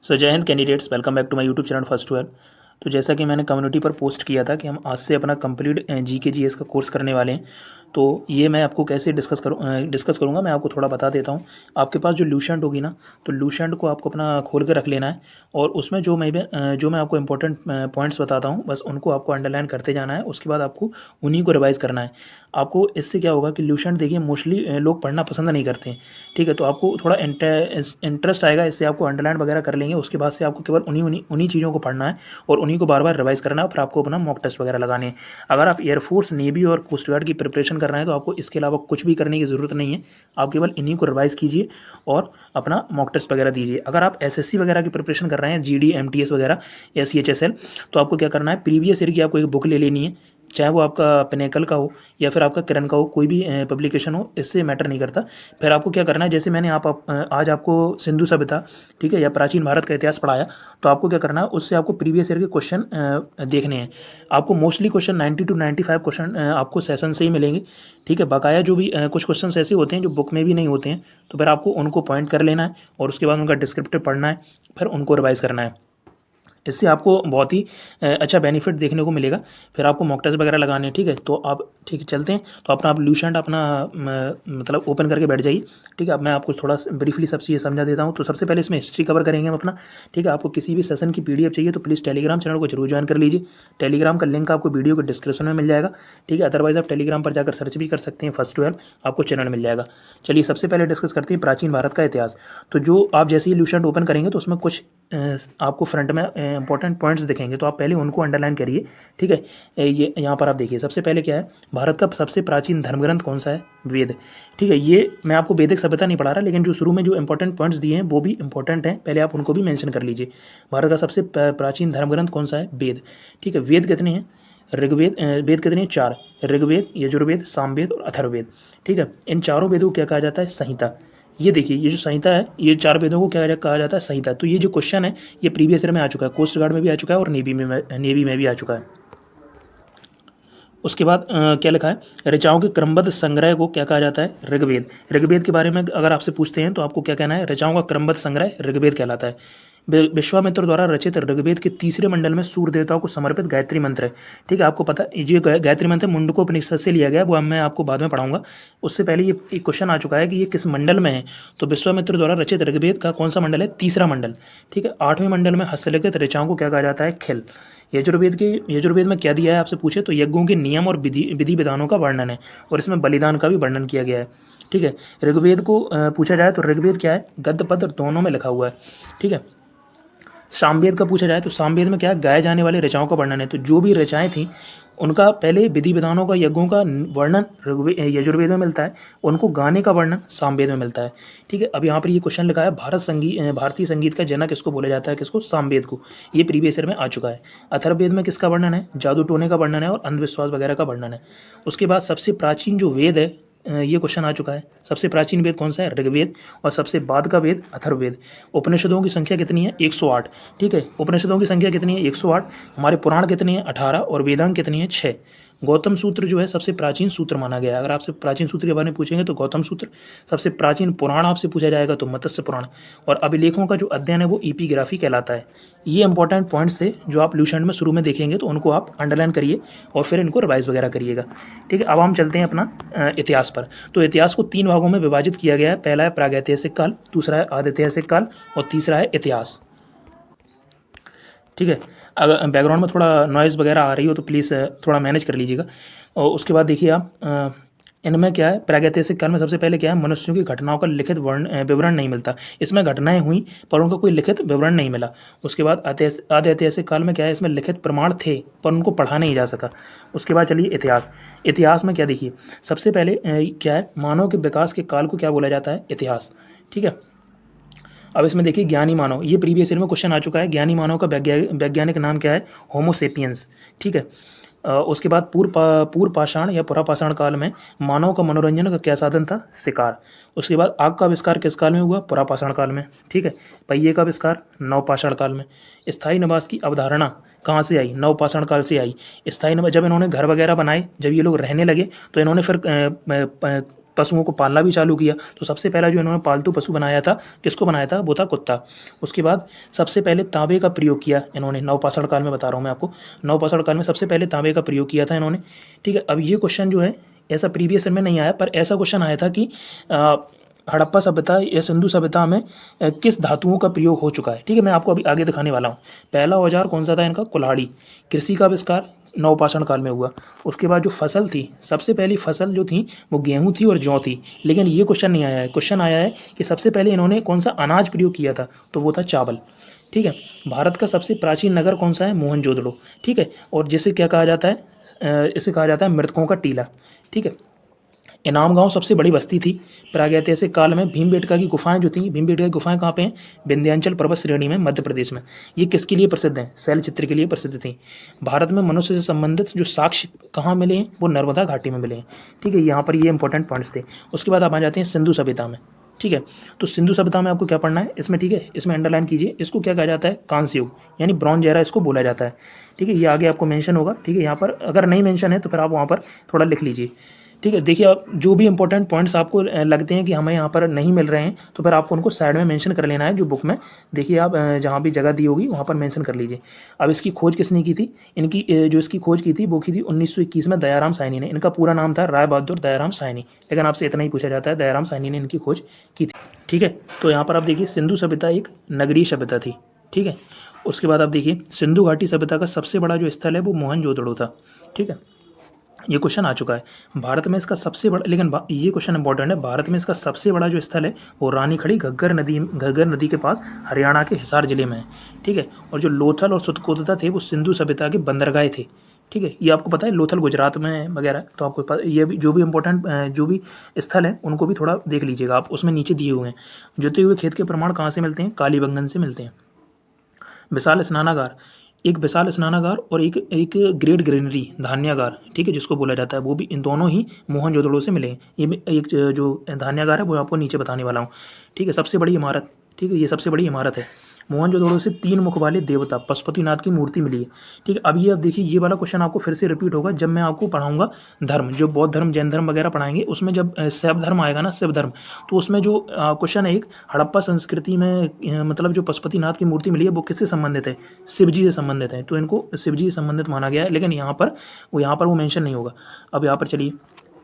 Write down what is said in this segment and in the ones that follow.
सो जय हिंद candidates, welcome back to my YouTube channel first twelve. तो जैसा कि मैंने कम्युनिटी पर पोस्ट किया था कि हम आज से अपना कंप्लीट जीके जीएस का कोर्स करने वाले हैं। तो ये मैं आपको कैसे डिस्कस करूँगा, मैं आपको थोड़ा बता देता हूँ। आपके पास जो लूसेंट होगी ना, तो लूसेंट को आपको अपना खोल कर रख लेना है और उसमें जो मैं आपको इंपॉर्टेंट पॉइंट्स बताता हूँ, बस उनको आपको अंडरलाइन करते जाना है। उसके बाद आपको उन्हीं को रिवाइज़ करना है। आपको इससे क्या होगा कि लूसेंट देखिए मोस्टली लोग पढ़ना पसंद नहीं करते हैं, ठीक है। तो आपको थोड़ा इंटरेस्ट आएगा, इससे आपको अंडरलाइन वगैरह कर लेंगे। उसके बाद से आपको केवल उन्हीं उन्हीं उन्हीं चीज़ों को पढ़ना है और उन्हीं को बार बार रिवाइज करना है। फिर आपको अपना मॉक टेस्ट वगैरह लगाने हैं। अगर आप एयरफोर्स, नेवी और कोस्ट गार्ड की प्रिपरेशन कर रहे हैं तो आपको इसके अलावा कुछ भी करने की ज़रूरत नहीं है। आप केवल इन्हीं को रिवाइज कीजिए और अपना मॉक टेस्ट वगैरह दीजिए। अगर आप एसएससी वगैरह की प्रिपरेशन कर रहे हैं, जीडी, एमटीएस वगैरह या सीएचएसएल, तो आपको क्या करना है, प्रीवियस ईयर की आपको एक बुक ले लेनी है, चाहे वो आपका पिनेकल का हो या फिर आपका किरण का हो, कोई भी पब्लिकेशन हो, इससे मैटर नहीं करता। फिर आपको क्या करना है, जैसे मैंने आज आपको सिंधु सभ्यता, ठीक है, या प्राचीन भारत का इतिहास पढ़ाया, तो आपको क्या करना है, उससे आपको प्रीवियस ईयर के क्वेश्चन देखने हैं। आपको मोस्टली क्वेश्चन 90 to 95 क्वेश्चन आपको सेशन से ही मिलेंगे, ठीक है। बकाया जो भी कुछ क्वेश्चन ऐसे होते हैं जो बुक में भी नहीं होते हैं, तो फिर आपको उनको पॉइंट कर लेना है और उसके बाद उनका डिस्क्रिप्टिव पढ़ना है, फिर उनको रिवाइज करना है। इससे आपको बहुत ही अच्छा बेनिफिट देखने को मिलेगा। फिर आपको मॉक टेस्ट वगैरह लगाने हैं, ठीक है। तो आप ठीक है, चलते हैं। तो अपना आप लूसेंट अपना मतलब ओपन करके बैठ जाइए, ठीक है। अब मैं आपको थोड़ा ब्रीफली सब चीज़ें समझा देता हूँ। तो सबसे पहले इसमें हिस्ट्री कवर करेंगे हम अपना, ठीक है। आपको किसी भी सेशन की पीडीएफ चाहिए तो प्लीज़ टेलीग्राम चैनल को जरूर ज्वाइन कर लीजिए। टेलीग्राम का लिंक आपको वीडियो के डिस्क्रिप्शन में मिल जाएगा, ठीक है। अदरवाइज आप टेलीग्राम पर जाकर सर्च भी कर सकते हैं, फर्स्ट 12 आपको चैनल मिल जाएगा। चलिए सबसे पहले डिस्कस करते हैं प्राचीन भारत का इतिहास। तो जो आप जैसे ही लूसेंट ओपन करेंगे तो उसमें कुछ आपको फ्रंट में इंपॉर्टेंट पॉइंट्स दिखेंगे, तो आप पहले उनको अंडरलाइन करिए, ठीक है। ये यहाँ पर आप देखिए, सबसे पहले क्या है, भारत का सबसे प्राचीन धर्मग्रंथ कौन सा है? वेद, ठीक है। ये मैं आपको वैदिक सभ्यता नहीं पढ़ा रहा, लेकिन जो शुरू में जो इंपॉर्टेंट पॉइंट्स दिए हैं वो भी इंपॉर्टेंट हैं, पहले आप उनको भी मेंशन कर लीजिए। भारत का सबसे प्राचीन धर्मग्रंथ कौन सा है? वेद, ठीक है। वेद कितने हैं? ऋग्वेद, वेद कितने हैं? 4। ऋग्वेद, यजुर्वेद, सामवेद और अथर्ववेद, ठीक है। इन चारों वेदों को क्या कहा जाता है? संहिता। ये देखिए, ये जो संहिता है, ये 4 वेदों को क्या कहा जाता है? संहिता। तो ये जो क्वेश्चन है ये प्रीवियस ईयर में आ चुका है, कोस्ट गार्ड में भी आ चुका है और नेवी में भी आ चुका है। उसके बाद क्या लिखा है, ऋचाओं के क्रमबद्ध संग्रह को क्या कहा जाता है? ऋग्वेद। ऋग्वेद के बारे में अगर आपसे पूछते हैं तो आपको क्या कहना है? ऋचाओं का क्रमबद्ध संग्रह ऋग्वेद कहलाता है। विश्वामित्र द्वारा रचित ऋग्वेद के तीसरे मंडल में सूर्य देवताओं को समर्पित गायत्री मंत्र है, ठीक है। आपको पता है ये गायत्री मंत्र मुंडकोपनिषद से लिया गया है, वो मैं आपको बाद में पढ़ाऊंगा। उससे पहले ये एक क्वेश्चन आ चुका है कि ये किस मंडल में है। तो विश्वामित्र द्वारा रचित ऋग्वेद का कौन सा मंडल है? तीसरा मंडल, ठीक है। 8वें मंडल में हस्तलिखित ऋचाओं को क्या कहा जाता है? खिल। यजुर्वेद में क्या दिया है आपसे पूछे तो यज्ञों के नियम और विधि विधानों का वर्णन है और इसमें बलिदान का भी वर्णन किया गया है, ठीक है। ऋग्वेद को पूछा जाए तो ऋग्वेद क्या है? गद्य पद्य दोनों में लिखा हुआ है, ठीक है। सामवेद का पूछा जाए तो सामवेद में क्या है? गाए जाने वाली ऋचाओं का वर्णन है। तो जो भी ऋचाएं थी उनका पहले विधि विधानों का, यज्ञों का वर्णन यजुर्वेद में मिलता है, उनको गाने का वर्णन सामवेद में मिलता है, ठीक है। अब यहाँ पर ये क्वेश्चन लिखा है, भारतीय संगीत का जनक किसको बोला जाता है? किसको? सामवेद को। ये प्रीवियस ईयर में आ चुका है। अथर्ववेद में किसका वर्णन है? जादू टोने का वर्णन है और अंधविश्वास वगैरह का वर्णन है। उसके बाद सबसे प्राचीन जो वेद है, ये क्वेश्चन आ चुका है, सबसे प्राचीन वेद कौन सा है? ऋग्वेद। और सबसे बाद का वेद अथर्ववेद। उपनिषदों की संख्या कितनी है? 108, ठीक है। उपनिषदों की संख्या कितनी है? 108। हमारे पुराण कितने हैं? 18। और वेदांग कितनी है? 6। गौतम सूत्र जो है सबसे प्राचीन सूत्र माना गया है। अगर आपसे प्राचीन सूत्र के बारे में पूछेंगे तो गौतम सूत्र। सबसे प्राचीन पुराण आपसे पूछा जाएगा तो मत्स्य पुराण। और अभिलेखों का जो अध्ययन है वो एपिग्राफी कहलाता है। ये इंपॉर्टेंट पॉइंट्स थे जो आप लूसेंट में शुरू में देखेंगे, तो उनको आप अंडरलाइन करिए और फिर इनको रिवाइज वगैरह करिएगा, ठीक है। अब हम चलते हैं अपना इतिहास पर। तो इतिहास को 3 भागों में विभाजित किया गया है। पहला है प्रागैतिहासिक काल, दूसरा है आदिऐतिहासिक काल और तीसरा है इतिहास, ठीक है। अगर बैकग्राउंड में थोड़ा नॉइज़ वगैरह आ रही हो तो प्लीज़ थोड़ा मैनेज कर लीजिएगा। और उसके बाद देखिए आप, इनमें क्या है, प्रागैतिहासिक काल में सबसे पहले क्या है, मनुष्यों की घटनाओं का लिखित विवरण नहीं मिलता। इसमें घटनाएं हुई पर उनका कोई लिखित विवरण नहीं मिला। उसके बाद आदि ऐतिहासिक काल में क्या है, इसमें लिखित प्रमाण थे पर उनको पढ़ा नहीं जा सका। उसके बाद चलिए इतिहास। इतिहास में क्या देखिए, सबसे पहले क्या है, मानव के विकास के काल को क्या बोला जाता है? इतिहास, ठीक है। अब इसमें देखिए ज्ञानी मानव, ये प्रीवियस ईयर में क्वेश्चन आ चुका है। ज्ञानी मानव का वैज्ञानिक नाम क्या है? होमोसेपियंस, ठीक है। उसके बाद पूर्व पाषाण या पुरापाषाण काल में मानव का मनोरंजन का क्या साधन था? शिकार। उसके बाद आग का आविष्कार किस काल में हुआ? पुरापाषाण काल में, ठीक है। पहिए का आविष्कार नवपाषाण काल में। स्थायी निवास की अवधारणा कहाँ से आई? नवपाषाण काल से आई। स्थायी निवास जब इन्होंने घर वगैरह बनाए, जब ये लोग रहने लगे तो इन्होंने फिर पशुओं को पालना भी चालू किया। तो सबसे पहला जो इन्होंने पालतू पशु बनाया था, किसको बनाया था? वो था कुत्ता। उसके बाद सबसे पहले तांबे का प्रयोग किया इन्होंने, नवपाषाण काल में बता रहा हूँ मैं आपको, नवपाषाण काल में सबसे पहले तांबे का प्रयोग किया था इन्होंने। ठीक है, अब ये क्वेश्चन जो है ऐसा प्रीवियस ईयर में नहीं आया, पर ऐसा क्वेश्चन आया था कि हड़प्पा सभ्यता या सिंधु सभ्यता में किस धातुओं का प्रयोग हो चुका है। ठीक है, मैं आपको अभी आगे दिखाने वाला हूँ। पहला औजार कौन सा था इनका? कुल्हाड़ी। कृषि का आविष्कार नवपाषाण काल में हुआ। उसके बाद जो फसल थी, सबसे पहली फसल जो थी वो गेहूं थी और जौ थी। लेकिन ये क्वेश्चन नहीं आया है, क्वेश्चन आया है कि सबसे पहले इन्होंने कौन सा अनाज प्रयोग किया था, तो वो था चावल। ठीक है, भारत का सबसे प्राचीन नगर कौन सा है? मोहनजोदड़ो। ठीक है, और जिसे क्या कहा जाता है? इसे कहा जाता है मृतकों का टीला। ठीक है, इनाम गांव सबसे बड़ी बस्ती थी प्रागैतिहासिक काल में। भीमबेटका की गुफाएं जो थी, भीमबेटका की गुफाएं कहाँ पे हैं? विंध्याचल पर्वत श्रेणी में, मध्य प्रदेश में। ये किसके लिए प्रसिद्ध हैं? शैल चित्र के लिए प्रसिद्ध थी। भारत में मनुष्य से संबंधित जो साक्ष्य कहाँ मिले हैं? वो नर्मदा घाटी में मिले हैं। ठीक है, यहाँ पर ये इंपॉर्टेंट पॉइंट्स थे। उसके बाद आप आ जाते हैं सिंधु सभ्यता में। ठीक है, तो सिंधु सभ्यता में आपको क्या पढ़ना है इसमें? ठीक है, इसमें अंडरलाइन कीजिए, इसको क्या कहा जाता है? कांस्य युग, यानी ब्रॉन्ज एरा इसको बोला जाता है। ठीक है, ये आगे आपको मेंशन होगा। ठीक है, यहाँ पर अगर नहीं मेंशन है तो फिर आप वहाँ पर थोड़ा लिख लीजिए। ठीक है, देखिए आप जो भी इंपॉर्टेंट पॉइंट्स आपको लगते हैं कि हमें यहाँ पर नहीं मिल रहे हैं, तो फिर आपको उनको साइड में मेंशन कर लेना है। जो बुक में देखिए आप जहाँ भी जगह दी होगी वहाँ पर मेंशन कर लीजिए। अब इसकी खोज किसने की थी? इनकी जो इसकी खोज की थी वो की थी 1921 में दयाराम साहनी ने। इनका पूरा नाम था राय बहादुर दयाराम साहनी, लेकिन आपसे इतना ही पूछा जाता है, दयाराम साहनी ने इनकी खोज की थी। ठीक है, तो यहाँ पर आप देखिए सिंधु सभ्यता एक नगरीय सभ्यता थी। ठीक है, उसके बाद आप देखिए सिंधु घाटी सभ्यता का सबसे बड़ा जो स्थल है वो मोहनजोदड़ो था। ठीक है, ये क्वेश्चन आ चुका है। भारत में इसका सबसे बड़ा, लेकिन ये क्वेश्चन इंपॉर्टेंट है, भारत में इसका सबसे बड़ा जो स्थल है वो रानीखड़ी घग्गर नदी के पास हरियाणा के हिसार जिले में है। ठीक है, और जो लोथल और सुतकोता थे वो सिंधु सभ्यता के बंदरगाह थे। ठीक है, ये आपको पता है, लोथल गुजरात में वगैरह, तो आपको ये भी जो भी इंपॉर्टेंट जो भी स्थल है उनको भी थोड़ा देख लीजिएगा आप, उसमें नीचे दिए हुए हैं। जोते हुए खेत के प्रमाण कहाँ से मिलते हैं? कालीबंगन से मिलते हैं। विशाल स्नानागार, एक विशाल स्नानागार और एक ग्रेट ग्रेनरी धान्यागार, ठीक है, जिसको बोला जाता है, वो भी इन दोनों ही मोहनजोदड़ो से मिले हैं। ये एक जो धान्यागार है वो आपको नीचे बताने वाला हूँ। ठीक है, सबसे बड़ी इमारत, ठीक है, ये सबसे बड़ी इमारत है। मोहनजोदड़ो से 3 मुख वाले देवता पशुपतिनाथ की मूर्ति मिली है। ठीक है, अब ये अब देखिए ये वाला क्वेश्चन आपको फिर से रिपीट होगा जब मैं आपको पढ़ाऊंगा धर्म, जो बौद्ध धर्म जैन धर्म वगैरह पढ़ाएंगे, उसमें जब शैव धर्म आएगा ना, शिव धर्म, तो उसमें जो क्वेश्चन है एक हड़प्पा संस्कृति में मतलब जो पशुपतिनाथ की मूर्ति मिली है वो किससे संबंधित है? शिव जी से संबंधित है, तो इनको शिव जी से संबंधित माना गया है, लेकिन यहाँ पर वो मेंशन नहीं होगा। अब यहाँ पर चलिए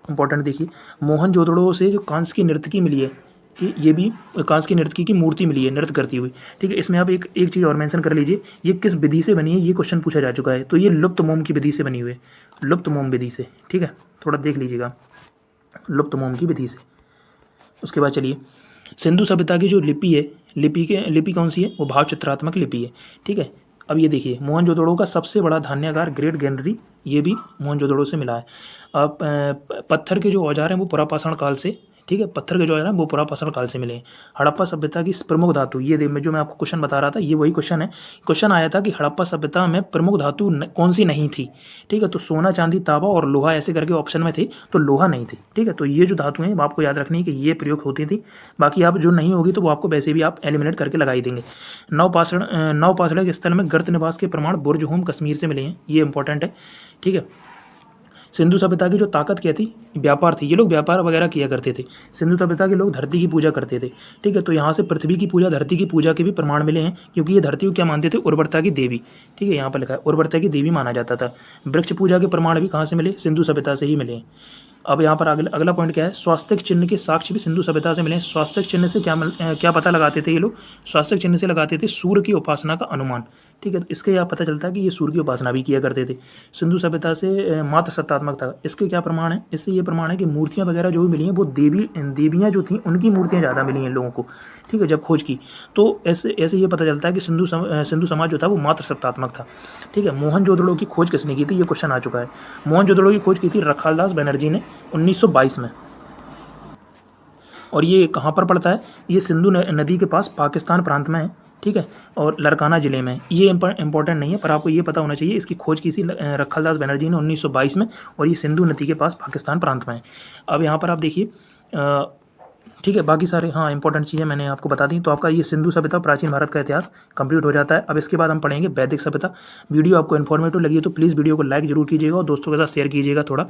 इंपॉर्टेंट देखिए, मोहनजोदड़ो से जो कांस्य की नर्तकी मिली है, कि ये भी कांस्य की नर्तकी की मूर्ति मिली है नृत्य करती हुई। ठीक है, इसमें आप एक चीज़ और मेंशन कर लीजिए, ये किस विधि से बनी है, ये क्वेश्चन पूछा जा चुका है। तो ये लुप्त मोम की विधि से बनी हुई है, लुप्त मोम विधि से। ठीक है, थोड़ा देख लीजिएगा, लुप्त मोम की विधि से। उसके बाद चलिए सिंधु सभ्यता की जो लिपि है, लिपि कौन सी है? वो भाव चित्रात्मक लिपि है। ठीक है, अब ये देखिए मोहनजोदड़ो का सबसे बड़ा धान्यागार ग्रेट ग्रेनरी, ये भी मोहनजोदड़ो से मिला है। अब पत्थर के जो औजार हैं वो पुरापाषाण काल से, ठीक है, पत्थर के जो औजार हैं वो पुरापाषाण काल से मिले हैं। हड़प्पा सभ्यता की प्रमुख धातु, ये जो मैं आपको क्वेश्चन बता रहा था, ये वही क्वेश्चन है। क्वेश्चन आया था कि हड़प्पा सभ्यता में प्रमुख धातु कौन सी नहीं थी? ठीक है, तो सोना, चांदी, तांबा और लोहा ऐसे करके ऑप्शन में थे, तो लोहा नहीं थी। ठीक है, तो ये जो धातु हैं वो आपको याद रखनी है कि ये प्रयोग होती थी। बाकी आप जो नहीं होगी तो वो आपको वैसे भी आप एलिमिनेट करके लगा ही देंगे। नवपाषाण के स्थल में गर्त निवास के प्रमाण बुर्ज होम कश्मीर से मिले हैं, ये इंपॉर्टेंट है। ठीक है, सिंधु सभ्यता की जो ताकत क्या थी? व्यापार थी, ये लोग व्यापार वगैरह किया करते थे। सिंधु सभ्यता के लोग धरती की पूजा करते थे। ठीक है, तो यहाँ से पृथ्वी की पूजा, धरती की पूजा के भी प्रमाण मिले हैं, क्योंकि ये धरती को क्या मानते थे? उर्वरता की देवी। ठीक है, यहाँ पर लिखा है उर्वरता की देवी माना जाता था। वृक्ष पूजा के प्रमाण भी कहाँ से मिले? सिंधु सभ्यता से ही मिले हैं। अब यहाँ पर अगला पॉइंट क्या है? स्वास्थ्य चिन्ह के साक्ष्य भी सिंधु सभ्यता से मिले हैं। स्वास्थ्य चिन्ह से क्या पता लगाते थे ये लोग? स्वास्थ्य चिन्ह से लगाते थे सूर्य की उपासना का अनुमान। ठीक है, तो इसके यह पता चलता है कि ये सूर्य की उपासना भी किया करते थे। सिंधु सभ्यता से मात्र सत्तात्मक था। इसके क्या प्रमाण है? इससे ये प्रमाण है कि मूर्तियाँ वगैरह जो भी मिली हैं वो देवियाँ जो थी उनकी मूर्तियाँ ज़्यादा मिली हैं लोगों को। ठीक है, जब खोज की तो ऐसे ये पता चलता है कि सिंधु समाज जो था वो मात्र सत्तात्मक था। ठीक है, मोहनजोदड़ो की खोज किसने की थी? ये क्वेश्चन आ चुका है। मोहनजोदड़ो की खोज की थी रखालदास बनर्जी ने 1922 में। और ये कहाँ पर पड़ता है? ये सिंधु नदी के पास पाकिस्तान प्रांत में है। ठीक है, और लरकाना ज़िले में। ये इंपॉर्टेंट नहीं है, पर आपको ये पता होना चाहिए। इसकी खोज की थी रखालदास बनर्जी ने 1922 में, और ये सिंधु नदी के पास पाकिस्तान प्रांत में है। अब यहाँ पर आप देखिए, ठीक है, बाकी सारे हाँ इंपॉर्टेंट चीज़ें मैंने आपको बता दी। तो आपका ये सिंधु सभ्यता प्राचीन भारत का इतिहास कंप्लीट हो जाता है। अब इसके बाद हम पढ़ेंगे वैदिक सभ्यता। वीडियो आपको इन्फॉर्मेटिव लगी तो प्लीज़ वीडियो को लाइक जरूर कीजिएगा और दोस्तों के साथ शेयर कीजिएगा थोड़ा।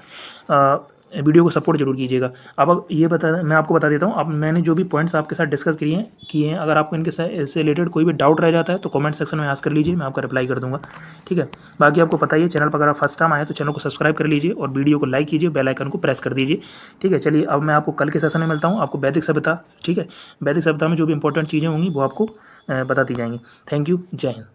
वीडियो को सपोर्ट जरूर कीजिएगा। अब ये मैं आपको बता देता हूँ, अब मैंने जो भी पॉइंट्स आपके साथ डिस्कस किए हैं, अगर आपको इनके से रिलेटेड कोई भी डाउट रह जाता है तो कमेंट सेक्शन में आस्क कर लीजिए, मैं आपका रिप्लाई कर दूँगा। ठीक है, बाकी आपको पता ही है, चैनल पर अगर आप फर्स्ट टाइम आए तो चैनल को सब्सक्राइब कर लीजिए और वीडियो को लाइक कीजिए, बेल आइकन को प्रेस कर दीजिए। ठीक है, चलिए अब मैं आपको कल के सेशन में मिलता हूँ। आपको वैदिक सभ्यता, ठीक है, वैदिक सभ्यता में जो भी इंपॉर्टेंट चीज़ें होंगी वो आपको बताती जाएंगी। थैंक यू, जय हिंद।